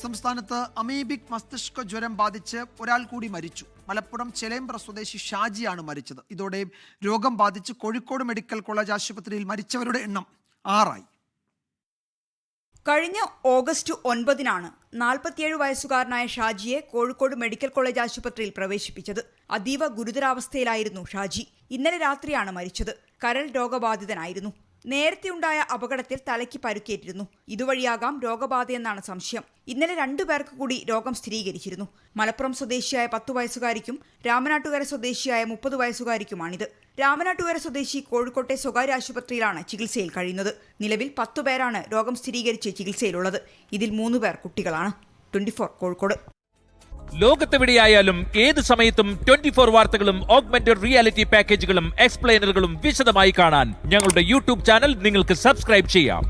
സംസ്ഥാനത്ത് അമീബിക് മസ്തിഷ്ക ജ്വരം ബാധിച്ച് ഒരാൾ കൂടി മരിച്ചു. മലപ്പുറം ചെലേമ്പ്ര സ്വദേശി ഷാജിയാണ് മരിച്ചത്. ഇതോടെ രോഗം ബാധിച്ച് കോഴിക്കോട് മെഡിക്കൽ കോളേജ് ആശുപത്രിയിൽ മരിച്ചവരുടെ എണ്ണം 6 കഴിഞ്ഞ ഓഗസ്റ്റ് 9-നാണ് 47 വയസ്സുകാരനായ ഷാജിയെ കോഴിക്കോട് മെഡിക്കൽ കോളേജ് ആശുപത്രിയിൽ പ്രവേശിപ്പിച്ചത്. അതീവ ഗുരുതരാവസ്ഥയിലായിരുന്നു ഷാജി. ഇന്നലെ രാത്രിയാണ് മരിച്ചത്. കരൾ രോഗബാധിതനായിരുന്നു. നേരത്തെയുണ്ടായ അപകടത്തിൽ തലയ്ക്ക് പരുക്കേറ്റിരുന്നു. ഇതുവഴിയാകാം രോഗബാധയെന്നാണ് സംശയം. ഇന്നലെ 2 പേർക്ക് കൂടി രോഗം സ്ഥിരീകരിച്ചിരുന്നു. മലപ്പുറം സ്വദേശിയായ 10 വയസ്സുകാരിക്കും രാമനാട്ടുകര സ്വദേശിയായ 30 വയസ്സുകാരിക്കുമാണിത്. രാമനാട്ടുകര സ്വദേശി കോഴിക്കോട്ടെ സ്വകാര്യ ആശുപത്രിയിലാണ് ചികിത്സയിൽ കഴിയുന്നത്. നിലവിൽ 10 പേരാണ് രോഗം സ്ഥിരീകരിച്ച് ചികിത്സയിലുള്ളത്. ഇതിൽ 3 പേർ കുട്ടികളാണ്. 24 കോഴിക്കോട്. ലോകത്തെവിടെയായാലും ഏത് സമയത്തും 24 വാർത്തകളും ഓഗ്മെന്റഡ് റിയാലിറ്റി പാക്കേജുകളും എക്സ്പ്ലെയിനറുകളും വിശദമായി കാണാൻ ഞങ്ങളുടെ യൂട്യൂബ് ചാനൽ നിങ്ങൾക്ക് സബ്സ്ക്രൈബ് ചെയ്യാം.